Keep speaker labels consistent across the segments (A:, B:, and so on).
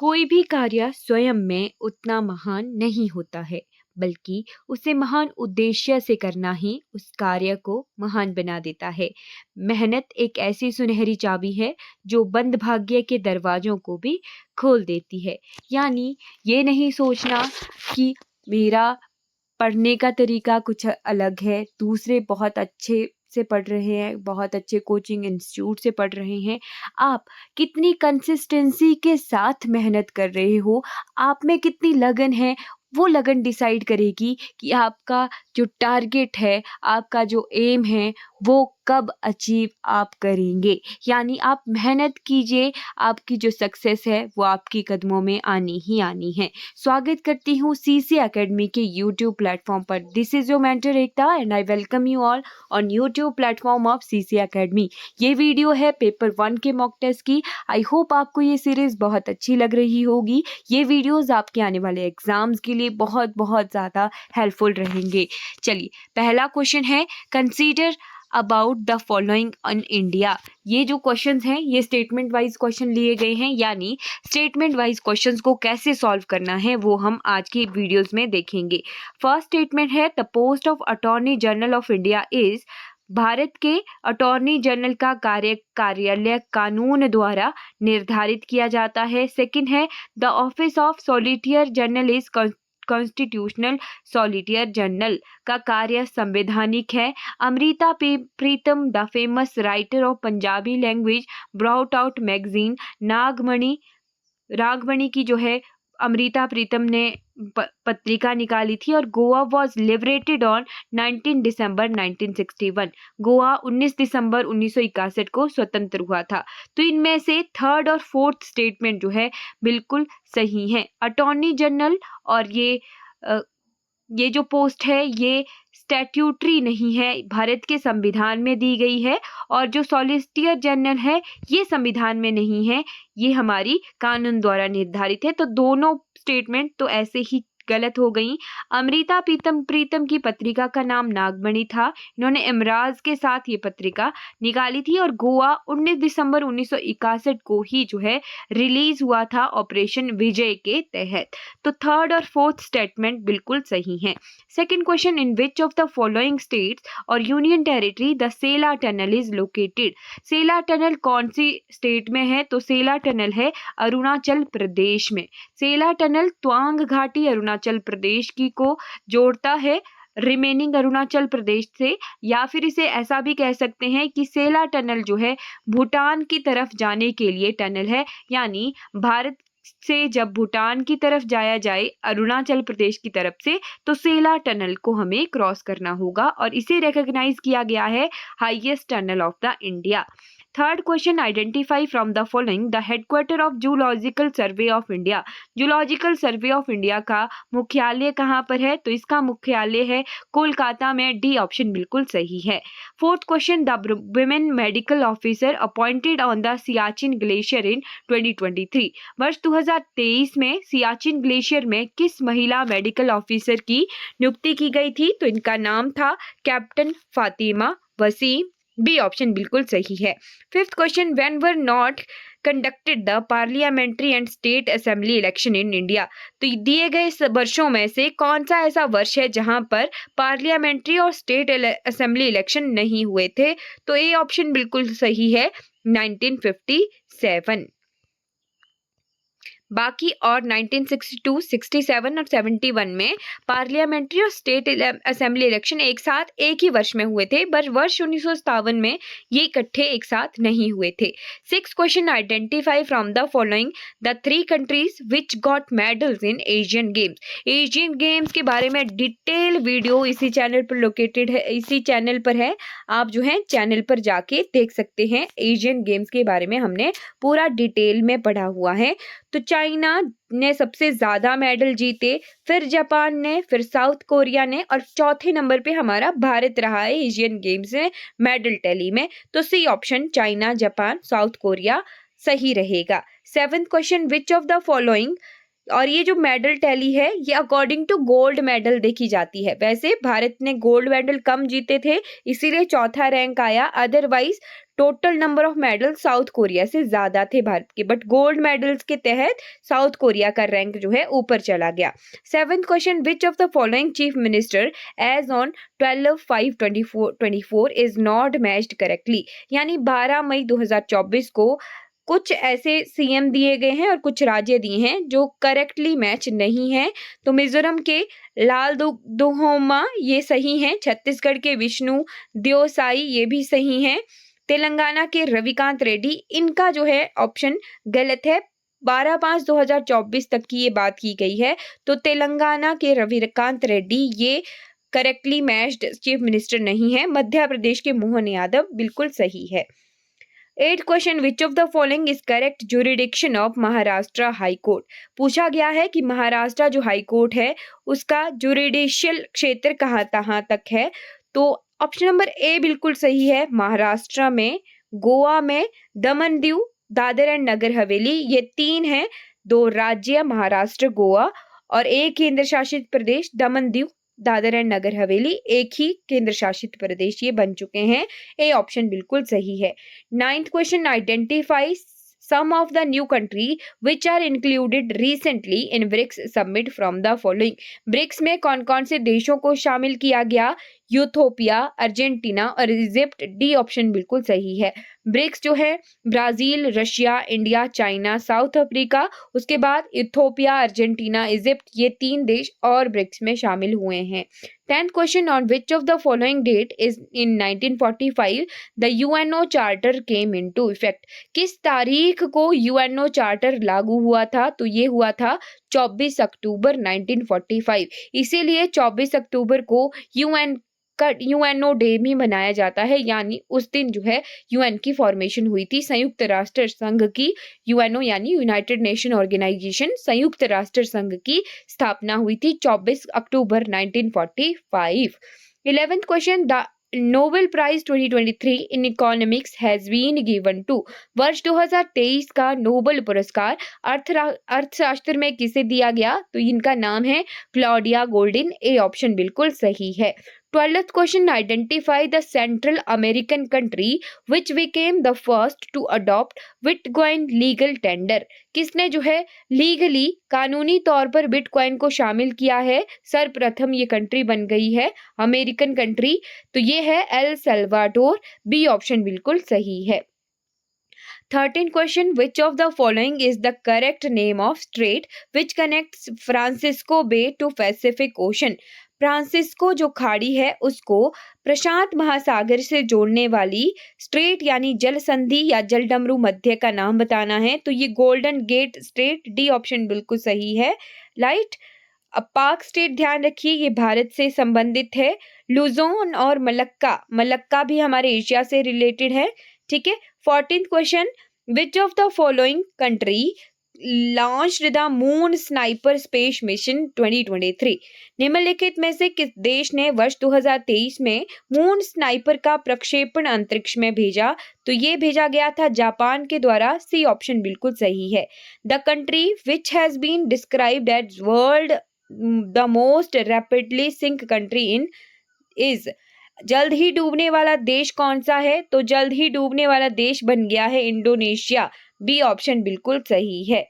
A: कोई भी कार्य स्वयं में उतना महान नहीं होता है, बल्कि उसे महान उद्देश्य से करना ही उस कार्य को महान बना देता है। मेहनत एक ऐसी सुनहरी चाबी है जो बंद भाग्य के दरवाजों को भी खोल देती है। यानी ये नहीं सोचना कि मेरा पढ़ने का तरीका कुछ अलग है, दूसरे बहुत अच्छे से पढ़ रहे हैं, बहुत अच्छे कोचिंग इंस्टीट्यूट से पढ़ रहे हैं। आप कितनी कंसिस्टेंसी के साथ मेहनत कर रहे हो, आप में कितनी लगन है, वो लगन डिसाइड करेगी कि आपका जो टारगेट है, आपका जो एम है, वो कब अचीव आप करेंगे। यानी आप मेहनत कीजिए, आपकी जो सक्सेस है वो आपकी कदमों में आनी ही आनी है। स्वागत करती हूँ सीसी एकेडमी के यूट्यूब प्लेटफॉर्म पर। This is your mentor Ekta and I welcome you all on YouTube platform of CC academy. ये वीडियो है पेपर 1 के मॉक टेस्ट की। आई होप आपको ये सीरीज बहुत अच्छी लग रही होगी। ये वीडियोस आपके आने वाले एग्जाम्स के लिए बहुत बहुत ज़्यादा हेल्पफुल रहेंगे। चलिए, पहला क्वेश्चन है, consider about the following on India. ये जो क्वेश्चंस हैं ये स्टेटमेंट वाइज क्वेश्चन लिए गए हैं, यानी स्टेटमेंट वाइज क्वेश्चंस को कैसे सॉल्व करना है वो हम आज की वीडियोस में देखेंगे। फर्स्ट स्टेटमेंट है, the post of attorney general of India is. Bharat के अटॉर्नी जनरल का कार्यालय कानून द्वारा निर्धारित किया जाता है। सेकंड है, the office of solicitor general is constitutional solicitor general का कार्य संवैधानिक है। Amrita Pritam the famous writer of Punjabi language brought out magazine Ragamani की जो है अमृता प्रीतम ने पत्रिका निकाली थी। और गोवा वॉज लिबरेटेड ऑन 19 दिसंबर 1961। गोवा 19 दिसंबर 1961 को स्वतंत्र हुआ था। तो इनमें से थर्ड और फोर्थ स्टेटमेंट जो है बिल्कुल सही है। अटॉर्नी जनरल और ये जो पोस्ट है ये स्टैट्यूटरी नहीं है, भारत के संविधान में दी गई है। और जो सॉलिसिटर जनरल है ये संविधान में नहीं है, ये हमारी कानून द्वारा निर्धारित है। तो दोनों स्टेटमेंट तो ऐसे ही गलत हो गई। अमृता प्रीतम की पत्रिका का नाम नागमणि था। इन्होंने इमराज के साथ ये पत्रिका निकाली थी। और गोवा 19 दिसंबर 1961 को ही जो है रिलीज हुआ था ऑपरेशन विजय के तहत। तो थर्ड और फोर्थ स्टेटमेंट बिल्कुल सही है। Second question, in which of the following states और union territory the Sela tunnel is located. Sela tunnel कौन सी स्टेट में है? तो सेला टनल है अरुणाचल प्रदेश में। सेला टनल त्वांग घाटी अरुणाचल प्रदेश की को जोड़ता है रिमेनिंग अरुणाचल प्रदेश से। या फिर इसे ऐसा भी कह सकते हैं कि सेला टनल जो है भूटान की तरफ जाने के लिए टनल है। यानी भारत से जब भूटान की तरफ जाया जाए अरुणाचल प्रदेश की तरफ से, तो सेला टनल को हमें क्रॉस करना होगा और इसे रिकॉग्नाइज किया गया है highest tunnel of the India. Third question, identify from the following the headquarter of zoological survey of India. Zoological survey of India का मुख्यालय कहाँ पर है? तो इसका मुख्यालय है कोलकाता में। डी ऑप्शन बिल्कुल सही है। Fourth question, the women medical officer appointed on the Siachen glacier in 2023। वर्ष 2023 में सियाचिन ग्लेशियर में किस महिला मेडिकल ऑफिसर की नियुक्ति की गई थी? तो इनका नाम था captain Fatima Wasim. B option बिल्कुल सही है। Fifth question, when were not conducted the parliamentary and state assembly election in India. तो दिए गए वर्षों में से कौन सा ऐसा वर्ष है जहां पर पार्लियामेंट्री और स्टेट असेंबली इलेक्शन नहीं हुए थे? तो ए ऑप्शन बिल्कुल सही है, 1957। बाकी और 1962, 67 और 71 में पार्लियामेंट्री और स्टेट असेंबली इलेक्शन एक साथ एक ही वर्ष में हुए थे, पर वर्ष 1957 में ये इकट्ठे एक साथ नहीं हुए थे। Six question, identify from the following the 3 countries which got medals in Asian games. Asian games के बारे में डिटेल वीडियो इसी चैनल पर लोकेटेड है, इसी चैनल पर है। आप जो है चैनल पर जाके देख सकते हैं। एशियन गेम्स के बारे में हमने पूरा डिटेल में पढ़ा हुआ है। तो चाइना ने सबसे ज्यादा मेडल जीते, फिर जापान ने, फिर साउथ कोरिया ने, और चौथे नंबर पे हमारा भारत रहा है एशियन गेम्स में मेडल टैली में। तो C option China, Japan, South Korea सही रहेगा। Seventh question, which of the following, और ये जो मेडल टैली है ये अकॉर्डिंग टू गोल्ड मेडल देखी जाती है। वैसे भारत ने गोल्ड मेडल कम जीते थे इसीलिए चौथा रैंक आया, otherwise total number of medal south Korea से ज़्यादा थे भारत के, बट गोल्ड मेडल्स के तहत साउथ कोरिया का रैंक जो है ऊपर चला गया। 7th question, which of the following chief minister as on 12/5/24 is not matched correctly, यानी 12 मई 2024 को कुछ ऐसे सीएम दिए गए हैं और कुछ राज्य दिए हैं जो करेक्टली मैच नहीं है। तो मिजोरम के लाल दुहोमा ये सही हैं, छत्तीसगढ़ के विष्णु देओसाई ये भी सही हैं, तेलंगाना के रविकांत रेड्डी, इनका जो है ऑप्शन गलत है। 12/5/2024 तक की ये बात की गई है, तो तेलंगाना के रविकांत रेड्डी ये करेक्टली मैच्ड चीफ मिनिस्टर नहीं है। मध्य प्रदेश के मोहन यादव बिल्कुल सही है। 8th question, which of the following is correct jurisdiction of Maharashtra high court, पूछा गया है कि महाराष्ट्र जो हाई कोर्ट है उसका जुरिडिशियल क्षेत्र कहाँ तक है। तो ऑप्शन नंबर ए बिल्कुल सही है, महाराष्ट्र में, गोवा में, दमन दीव, दादर एंड नगर हवेली, ये 3 हैं, 2 राज्य महाराष्ट्र गोवा और एक केंद्र शासित प्रदेश दमन दीव दादर एंड नगर हवेली, एक ही केंद्र शासित प्रदेश ये बन चुके हैं। ए ऑप्शन बिल्कुल सही है। 9th question, identify some of the new country which are included recently in BRICS summit from the following। BRICS में कौन कौन से देशों को शामिल किया गया, यूथोपिया, अर्जेंटीना और इजिप्ट, डी ऑप्शन बिल्कुल सही है। ब्रिक्स जो है Brazil, Russia, India, China, South Africa, उसके बाद इथोपिया, अर्जेंटीना, इजिप्ट, ये 3 देश और ब्रिक्स में शामिल हुए हैं। 10th question, on which of the following date is in 1945 the UNO charter came into effect, किस तारीख को यूएनओ चार्टर लागू हुआ था, तो ये हुआ था 24 अक्टूबर 1945, इसीलिए 24 अक्टूबर को यूएनओ डे भी मनाया जाता है, यानी उस दिन जो है यूएन की फॉर्मेशन हुई थी, संयुक्त राष्ट्र संघ की, यूएनओ यानी यूनाइटेड नेशन ऑर्गेनाइजेशन, संयुक्त राष्ट्र संघ की स्थापना हुई थी 24 अक्टूबर 1945। 11th question, the Nobel prize 2023 in economics has been given to, वर्ष 2023 का नोबेल पुरस्कार अर्थशास्त्र में किसे दिया गया, तो इनका नाम है क्लॉडिया गोल्डिन, ए ऑप्शन बिल्कुल सही है। 12th question, identify the central American country which became the first to adopt bitcoin legal tender, किसने जो है लीगली कानूनी तौर पर बिटकॉइन को शामिल किया है, सर्वप्रथम ये कंट्री बन गई है अमेरिकन कंट्री, तो ये है एल सल्वाडोर, बी ऑप्शन बिल्कुल सही है। 13th question, which of the following is the correct name of strait which connects Francisco bay to Pacific ocean, Francisco जो खाड़ी है उसको प्रशांत महासागर से जोड़ने वाली स्ट्रेट यानी जल संधि या जलडमरू मध्य का नाम बताना है, तो ये golden get straight, D option बिल्कुल सही है। लाइट अब पाक स्टेट ध्यान रखिए ये भारत से संबंधित है, लुजोन और मलक्का भी हमारे एशिया से रिलेटेड है, ठीक है। 14th question, which of the following country launched the moon sniper space mission 2023, निम्नलिखित में से किस देश ने वर्ष 2023 में मून स्नाइपर का प्रक्षेपण अंतरिक्ष में भेजा, तो ये भेजा गया था जापान के द्वारा, सी ऑप्शन बिल्कुल सही है। The country which has been described as world the most rapidly sink country in is, जल्द ही डूबने वाला देश कौन सा है, तो जल्द ही डूबने वाला देश बन गया है इंडोनेशिया, बी ऑप्शन बिल्कुल सही है,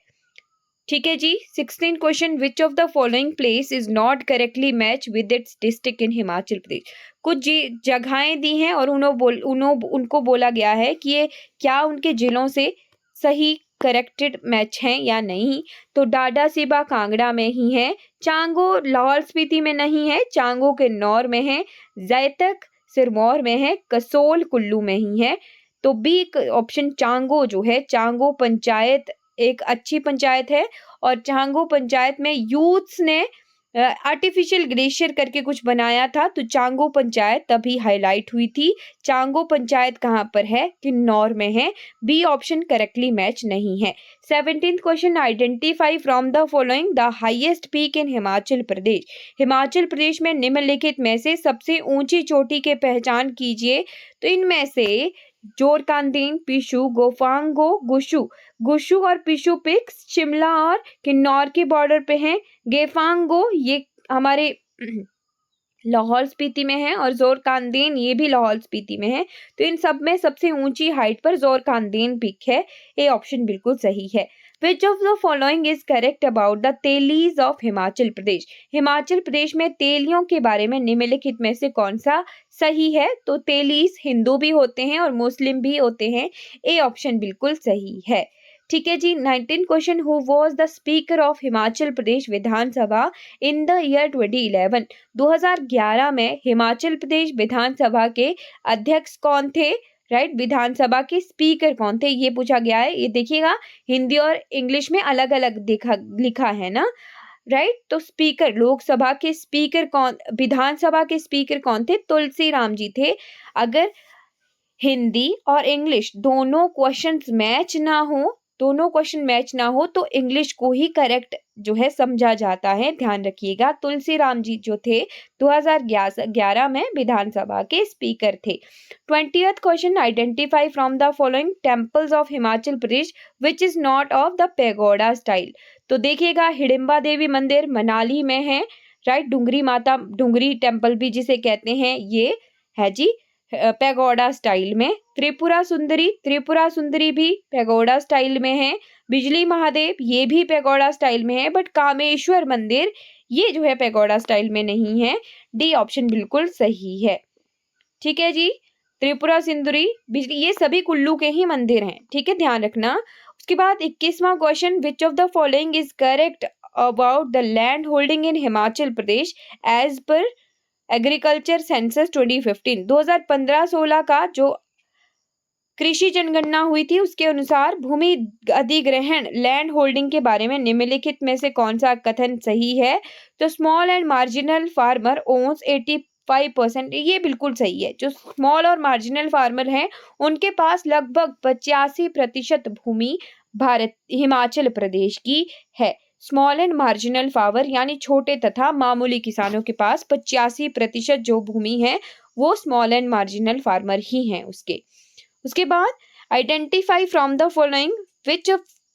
A: ठीक है जी। 16th question, which of the following place is not correctly match with its district in Himachal Pradesh, कुछ जगहें दी हैं और उनको बोला गया है कि ये क्या उनके जिलों से सही करेक्टेड मैच हैं या नहीं, तो डाडा सिबा कांगड़ा में ही है, चांगो लाहौल स्पीति में नहीं है, चांगो के नौर में है, जैतक सिरमौर में है, कसोल कुल्लू में ही है, तो बी ऑप्शन चांगो जो है, चांगो पंचायत एक अच्छी पंचायत है और चांगो पंचायत में यूथ्स ने आर्टिफिशियल ग्लेशियर करके कुछ बनाया था, तो चांगो पंचायत तभी हाईलाइट हुई थी। चांगो पंचायत कहाँ पर है, किन्नौर में है, बी ऑप्शन करेक्टली मैच नहीं है। 17th question, identify from the following the highest peak in Himachal Pradesh, Himachal Pradesh में निम्नलिखित में से सबसे ऊंची चोटी की पहचान कीजिए, तो इनमें से जोरकांदीन, पिशु, गोफांगो, गुशु और पिशु पिक्स शिमला और किन्नौर के बॉर्डर पे हैं। गेफांगो ये हमारे लाहौल स्पीति में है और ज़ोरकांदीन ये भी लाहौल स्पीति में है। तो इन सब में सबसे ऊंची हाइट पर ज़ोरकांदीन पीक है। ये ऑप्शन बिल्कुल सही है। Which of the following is correct about the Telis of Himachal Pradesh? Himachal Pradesh में तेलियों के बारे में निम्नलिखित में से कौन सा सही है? तो तेलीज हिंदू भी होते हैं और मुस्लिम भी होते हैं। ये ऑप्शन बिल्कुल सही है। ठीक है जी। 19 question, who was the speaker of Himachal Pradesh Vidhan Sabha in the year 2011? 2011 में हिमाचल प्रदेश विधानसभा के अध्यक्ष कौन थे? राइट, विधानसभा के स्पीकर कौन थे ये पूछा गया है। ये देखिएगा हिंदी और इंग्लिश में अलग अलग लिखा है ना। राइट, तो स्पीकर, लोकसभा के स्पीकर कौन, विधानसभा के स्पीकर कौन थे? तुलसी राम जी थे। अगर हिंदी और इंग्लिश दोनों क्वेश्चंस मैच ना हो तो इंग्लिश को ही करेक्ट जो है समझा जाता है, ध्यान रखिएगा। तुलसी राम जी जो थे 2011 में विधानसभा के स्पीकर थे। 20th question, identify from the following temples of Himachal Pradesh which is not of the pagoda style. तो देखिएगा, हिडिंबा देवी मंदिर मनाली में है। राइट, डुंगरी टेम्पल भी जिसे कहते हैं, ये है जी पैगोडा स्टाइल में। त्रिपुरा सुंदरी भी पैगोडा स्टाइल में है। बिजली महादेव ये भी पैगोडा स्टाइल में है, बट कामेश्वर मंदिर ये जो है पैगोडा स्टाइल में नहीं है। डी ऑप्शन बिल्कुल सही है। ठीक है जी। त्रिपुरा सुंदरी, बिजली ये सभी कुल्लू के ही मंदिर हैं। ठीक है, ध्यान रखना। उसके बाद 21वां question, which of the following is correct about the land holding in Himachal Pradesh as per agriculture census 2015? 2015-16 का जो कृषि जनगणना हुई थी उसके अनुसार भूमि अधिग्रहण लैंड होल्डिंग के बारे में निम्नलिखित में से कौन सा कथन सही है? तो small and marginal farmer owns 85%, ये बिल्कुल सही है। जो स्मॉल और मार्जिनल फार्मर हैं उनके पास लगभग 85% भूमि हिमाचल प्रदेश की है। स्मॉल एंड मार्जिनल फार्मर यानी छोटे तथा मामूली किसानों के पास 85% जो भूमि है वो स्मॉल एंड मार्जिनल फार्मर ही हैं उसके बाद identify from the following which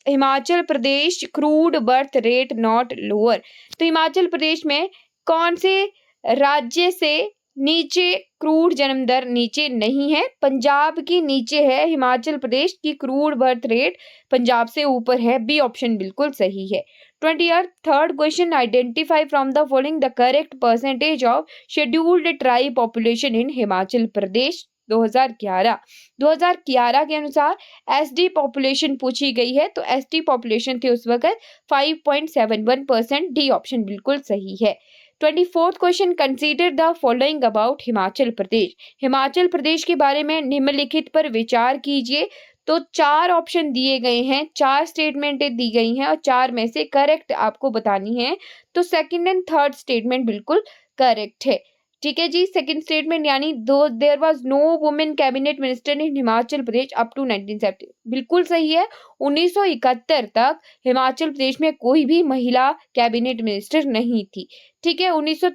A: Himachal Pradesh crude birth rate not lower. तो हिमाचल प्रदेश में कौन से राज्य से नीचे क्रूड जन्म दर नीचे नहीं है? पंजाब की नीचे है हिमाचल प्रदेश की क्रूड बर्थ रेट, पंजाब से ऊपर है। बी ऑप्शन बिल्कुल सही है। 23rd question, identify from the following the correct percentage of scheduled tribe population in Himachal Pradesh 2011 के अनुसार एसडी पॉपुलेशन पूछी गई है। तो एसटी पॉपुलेशन थी उस वक्त 5.71%। डी ऑप्शन बिल्कुल सही है। 24th question, consider the following about Himachal Pradesh. Himachal Pradesh के बारे में निम्नलिखित पर विचार कीजिए। तो 4 ऑप्शन दिए गए हैं, 4 स्टेटमेंट दी गई हैं और 4 में से करेक्ट आपको बतानी है। तो सेकंड एंड थर्ड स्टेटमेंट बिल्कुल करेक्ट है। ठीक है जी। सेकंड स्टेटमेंट यानी there was no women cabinet minister in Himachal Pradesh up to 1970, बिल्कुल सही है। 1971 तक हिमाचल प्रदेश में कोई भी महिला कैबिनेट मिनिस्टर नहीं थी। ठीक है, 1900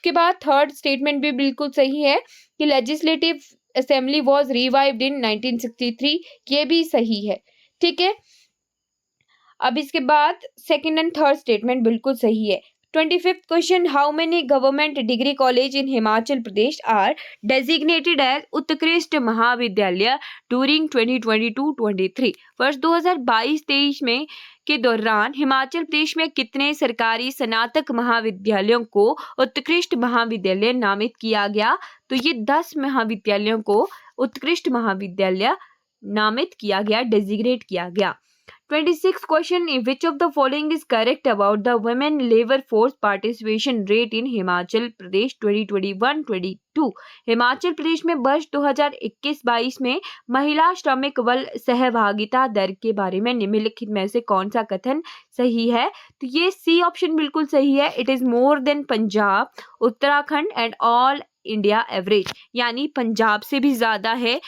A: के बाद थर्ड स्टेटमेंट भी बिल्कुल सही है कि लेजिस्लेटिव असेंबली वाज रिवाइव्ड इन 1963, ये भी सही है। ठीक है, अब इसके बाद सेकंड एंड थर्ड स्टेटमेंट बिल्कुल सही है। 25th question, how many government degree college in Himachal Pradesh are designated as Utkrisht Mahavidyalaya during 2022-23? वर्ष 2022-23 में के दौरान हिमाचल प्रदेश में कितने सरकारी स्नातक महाविद्यालयों को उत्कृष्ट महाविद्यालय नामित किया गया? तो ये 10 महाविद्यालयों को उत्कृष्ट महाविद्यालय नामित किया गया, डेजिग्नेट किया गया। 26th question, which of the following is correct about the women labor force participation rate in Himachal Pradesh 2021-22? Himachal Pradesh में वर्ष 2021-22 में महिला श्रमिक बल सहभागिता दर के बारे में निम्नलिखित में से कौन सा कथन सही है? तो ये सी ऑप्शन बिल्कुल सही है। It is more than Punjab, Uttarakhand and all India average, यानी पंजाब से भी ज्यादा है,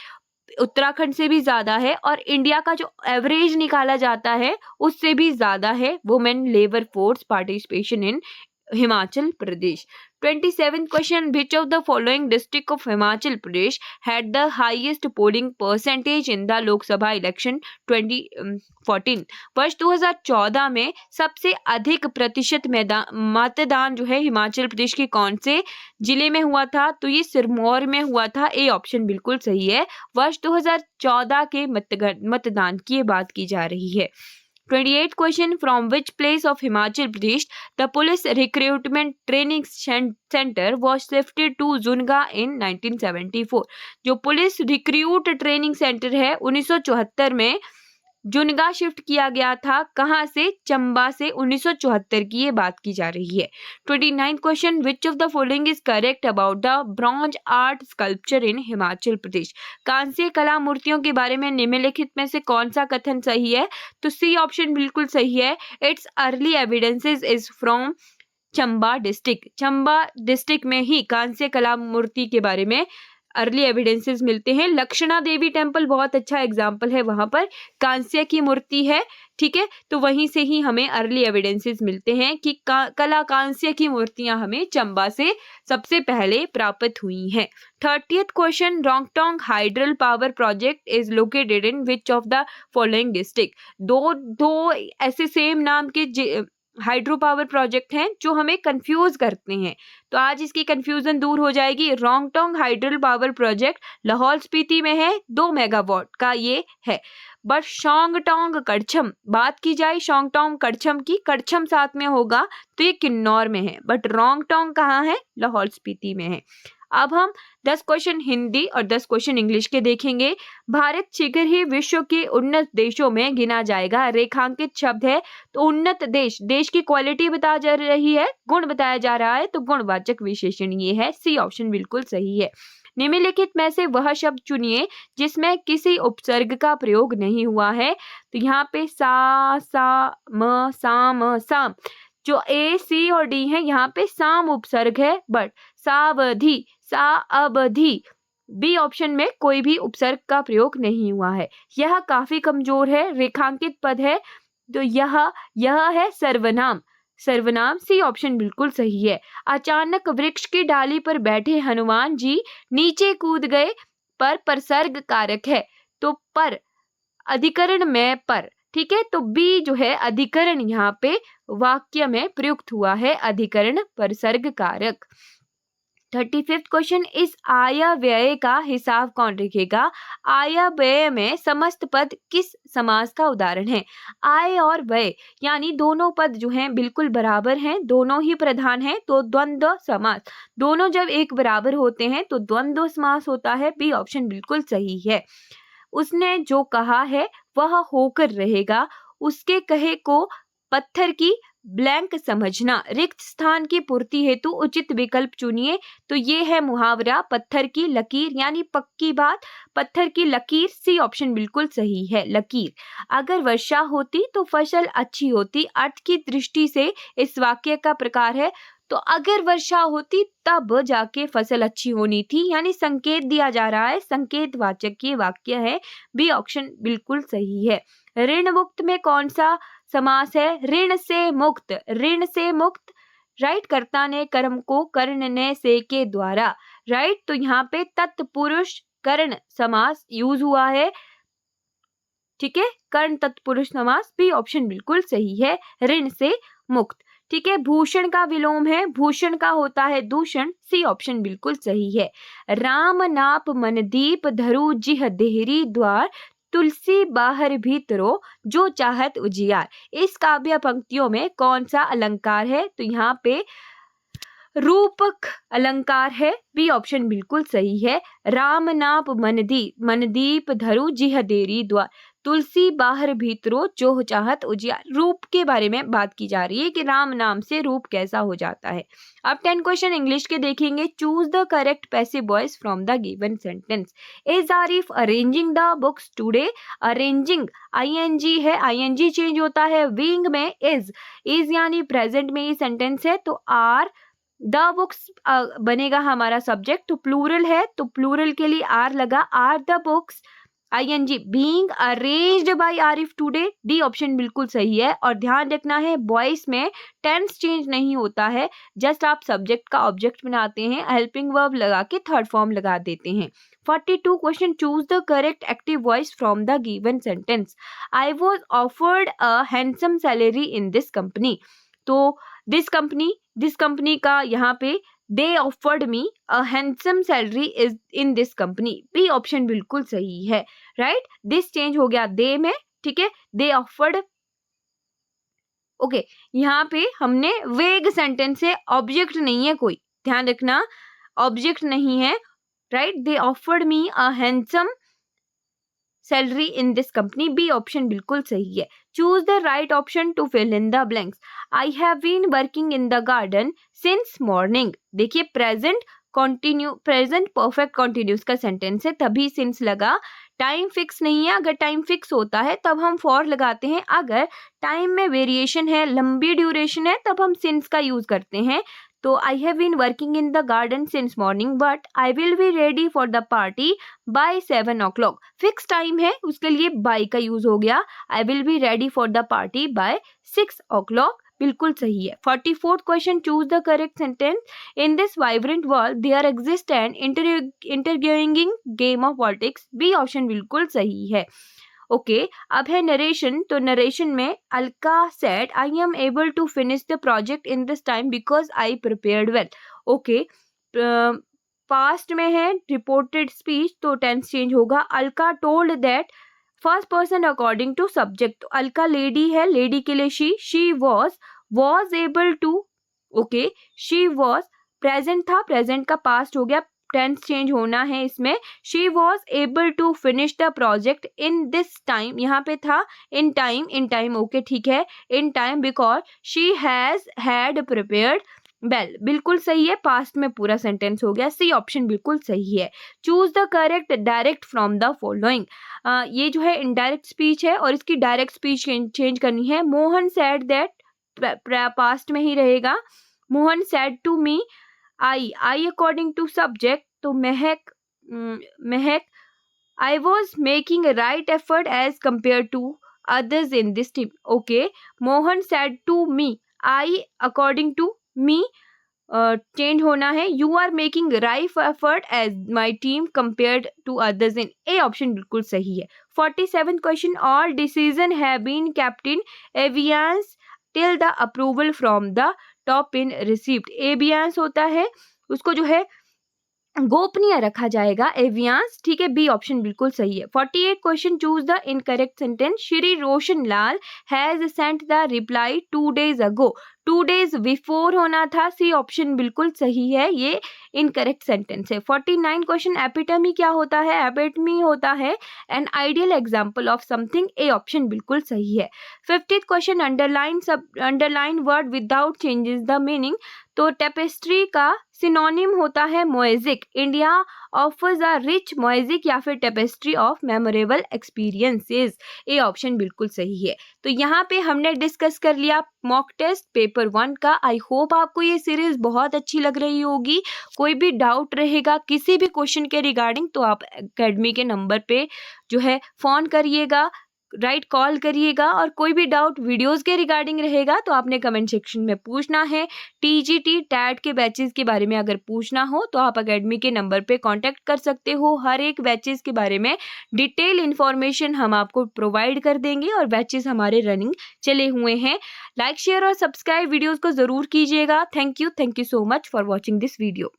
A: उत्तराखंड से भी ज्यादा है और इंडिया का जो एवरेज निकाला जाता है उससे भी ज्यादा है women labour force participation in Himachal Pradesh. 27th question, which of the following district of Himachal Pradesh had the highest polling percentage in the Lok Sabha election 2014। वर्ष 2014 में सबसे अधिक प्रतिशत मतदान जो है हिमाचल प्रदेश के कौन से जिले में हुआ था? तो ये सिरमौर में हुआ था। ए ऑप्शन बिल्कुल सही है। वर्ष 2014 के मतदान की बात की जा रही है। 28th question, from which place of Himachal Pradesh the police recruitment training center was shifted to Zunga in 1974? जो पुलिस रिक्रूट ट्रेनिंग सेंटर है 1974 में जुनगा शिफ्ट किया गया था। कहाँ से? चंबा से। 1974 की ये बात की जा रही है। 29th question, which of the following is correct about the bronze art sculpture in Himachal Pradesh? कांस्य कला मूर्तियों के बारे में निम्नलिखित में से कौन सा कथन सही है? तो सी ऑप्शन बिल्कुल सही है। It's early evidences is from Chamba district. Chamba district में ही कांस्य कला मूर्ति के बारे में अर्ली एविडेंसेस मिलते हैं। लक्षणा देवी टेम्पल बहुत अच्छा एग्जाम्पल है, वहां पर कांस्य की मूर्ति है। ठीक है, तो वहीं से ही हमें अर्ली एविडेंसेस मिलते हैं कि कला कांस्य की मूर्तियां हमें चंबा से सबसे पहले प्राप्त हुई हैं। 30th question, Rongtong hydel power project is located in which of the following district? दो ऐसे सेम नाम के हाइड्रो पावर प्रोजेक्ट हैं जो हमें कंफ्यूज करते हैं, तो आज इसकी कंफ्यूजन दूर हो जाएगी। Rongtong hydel power project Lahaul Spiti में है, 2 मेगावाट का ये है। बट शोंगटोंग कड़छम बात की जाए, शोंगटोंग कड़छम की, कड़छम साथ में होगा तो ये किन्नौर में है, बट रोंगटोंग कहाँ है? लाहौल स्पीति में है। अब हम 10 क्वेश्चन हिंदी और 10 क्वेश्चन इंग्लिश के देखेंगे। भारत शीघ्र ही विश्व के उन्नत देशों में गिना जाएगा। रेखांकित शब्द है, तो उन्नत देश की क्वालिटी बताया जा रही है, गुण बताया जा रहा है, तो गुणवाचक विशेषण ये है। सी ऑप्शन बिल्कुल सही है। निम्नलिखित में से वह शब्द चुनिए जिसमें किसी उपसर्ग का प्रयोग नहीं हुआ है। तो यहाँ पे सा, म, साम, साम, जो ए, सी और डी है, यहाँ पे साम उपसर्ग है, बट सावधि, सा अवधि, बी ऑप्शन में कोई भी उपसर्ग का प्रयोग नहीं हुआ है। यह काफी कमजोर है, रेखांकित पद है, तो यह है सर्वनाम। सर्वनाम, सी ऑप्शन बिल्कुल सही है। अचानक वृक्ष की डाली पर बैठे हनुमान जी नीचे कूद गए, पर परसर्ग कारक है, तो पर अधिकरण में पर। ठीक है, तो बी जो है अधिकरण यहाँ पे वाक्य में प्रयुक्त हुआ है, अधिकरण परसर्ग कारक। 35th क्वेश्चन, इस आय व्यय का हिसाब कौन रखेगा? आय व्यय में समस्त पद किस समास का उदाहरण है? आय और व्यय यानी दोनों पद जो हैं बिल्कुल बराबर हैं, दोनों ही प्रधान हैं, तो द्वंद्व समास। दोनों जब एक बराबर होते हैं तो द्वंद्व समास होता है। बी ऑप्शन बिल्कुल सही है। उसने जो कहा है वह होकर रहेगा, उसके कहे को पत्थर की ब्लैंक समझना। रिक्त स्थान की पूर्ति हेतु उचित विकल्प चुनिए। तो ये है मुहावरा पत्थर की लकीर, यानी पक्की बात, पत्थर की लकीर। सी ऑप्शन बिल्कुल सही है, लकीर। अगर वर्षा होती तो फसल अच्छी होती, अर्थ की दृष्टि से इस वाक्य का प्रकार है, तो अगर वर्षा होती तब जाके फसल अच्छी होनी थी, यानी संकेत दिया जा रहा है, संकेत वाचक ये वाक्य है। बी ऑप्शन बिल्कुल सही है। ऋण मुक्त में कौन सा समास है? ऋण से मुक्त, ऋण से मुक्त, राइट। कर्ता ने कर्म को करने से के द्वारा, राइट। तो यहाँ पे तत्पुरुष कर्ण समास यूज हुआ है। ठीक है, कर्ण तत्पुरुष समास। बी ऑप्शन बिल्कुल सही है, ऋण से मुक्त। ठीक है, भूषण का विलोम है, भूषण का होता है दूषण। सी ऑप्शन बिल्कुल सही है। राम नाप मनदीप धरु जिह देहरी द्वार, तुलसी बाहर भीतरो जो चाहत उजियार। इस काव्य पंक्तियों में कौन सा अलंकार है? तो यहाँ पे रूपक अलंकार है। बी ऑप्शन बिल्कुल सही है। राम नाप मनदीप धरु जिह देरी द्वार, तुलसी बाहर भीतरो जो चाहत उजियार। रूप के बारे में बात की जा रही है कि राम नाम से रूप कैसा हो जाता है। अब 10 क्वेश्चन इंग्लिश के देखेंगे। Choose the correct passive voice from the given sentence. Is Arif arranging the books today? Arranging ING है, आईएनजी चेंज होता है विंग में। इज यानी प्रेजेंट में ये सेंटेंस है, तो आर द बुक्स बनेगा हमारा सब्जेक्ट। तो प्लूरल है, तो प्लूरल के लिए आर लगा, are the books ING being arranged by Arif today, D option बिल्कुल सही है। और ध्यान रखना है वॉइस में टेंस चेंज नहीं होता है, जस्ट आप सब्जेक्ट का ऑब्जेक्ट बनाते हैं, हेल्पिंग वर्ब लगा के थर्ड फॉर्म लगा देते हैं। 42 question, choose the correct active voice from the given sentence. I was offered a handsome salary in this company. तो दिस कंपनी का यहाँ पे they offered me a handsome salary is in this company, B option बिल्कुल सही है, right. This change हो गया दे में, ठीक है, they offered, ओके। यहाँ पे हमने वेग सेंटेंस है, ऑब्जेक्ट नहीं है कोई, ध्यान रखना ऑब्जेक्ट नहीं है, right. they offered me a handsome salary in this company, B option बिल्कुल सही है। Choose the right option to fill in the blanks. I have been working in the garden since morning. देखिए present perfect continuous का sentence है, तभी since लगा। Time fix नहीं है, अगर टाइम फिक्स होता है तब हम फॉर लगाते हैं, अगर टाइम में वेरिएशन है, लंबी ड्यूरेशन है, तब हम सिंस का यूज करते हैं। तो I have been working in the garden since morning but I will be ready for the party by 7 o'clock। Fix time है, उसके लिए बाय का यूज हो गया। I will be ready for the party by 6 o'clock, बिल्कुल सही है। 44th question, choose the correct sentence. In this vibrant world there exist an intergoing game of politics, B option बिल्कुल सही है। ओके अब है नरेशन। तो नरेशन में Alka said I am able to finish the project in this time because I prepared well. Okay past में है reported speech, तो टेंस चेंज होगा। Alka told that first person according to subject, तो Alka lady है, lady के लिए she was able to, okay she was present था, present का पास्ट हो गया, टेंस चेंज होना है इसमें। She was able to finish the project in this time, यहाँ पे था इन टाइम, ओके ठीक है, in time because she has had prepared well, बिल्कुल सही है, पास्ट में पूरा सेंटेंस हो गया, सी ऑप्शन बिल्कुल सही है। Choose the correct direct from the following. ये जो है इनडायरेक्ट स्पीच है और इसकी डायरेक्ट स्पीच चेंज करनी है। मोहन सेड दैट, पास्ट में ही रहेगा। Mohan said to me I according to subject, तो Mahak I was making right effort as compare to others in this team. Okay Mohan said to me I according to me change होना है, you are making right effort as my team compared to others in, A option बिल्कुल सही है। 47th question, all decision have been kept in abeyance till the approval from the top in received. एवियंस होता है उसको जो है गोपनीय रखा जाएगा, एवियंस, ठीक है, बी ऑप्शन बिल्कुल सही है। 48 question, choose the incorrect sentence. Shri Roshan Lal has sent the reply 2 days ago, 2 days before होना था, सी ऑप्शन बिल्कुल सही है, ये इनकरेक्ट सेंटेंस है। 49 क्वेश्चन, एपिटमी क्या होता है? एपिटमी होता है an ideal example of something, A option बिल्कुल सही है। 50th question, underline word without changes the meaning, तो टेपेस्ट्री का सिनोनिम होता है मोएजिक। इंडिया ऑफर्स अ रिच मोएजिक या फिर tapestry of memorable experiences, A option बिल्कुल सही है। तो यहाँ पे हमने डिस्कस कर लिया मॉक टेस्ट पेपर 1 का। आई होप आपको ये सीरीज बहुत अच्छी लग रही होगी। कोई भी डाउट रहेगा किसी भी क्वेश्चन के रिगार्डिंग, तो आप एकेडमी के नंबर पे जो है फोन करिएगा, राइट कॉल करिएगा, और कोई भी डाउट वीडियोस के रिगार्डिंग रहेगा तो आपने कमेंट सेक्शन में पूछना है। टीजीटी टैट के बैचेस के बारे में अगर पूछना हो तो आप एकेडमी के नंबर पे कांटेक्ट कर सकते हो। हर एक बैचेस के बारे में डिटेल इन्फॉर्मेशन हम आपको प्रोवाइड कर देंगे और बैचेस हमारे रनिंग चले हुए हैं। लाइक शेयर और सब्सक्राइब वीडियोज़ को ज़रूर कीजिएगा। Thank you so much for watching this video.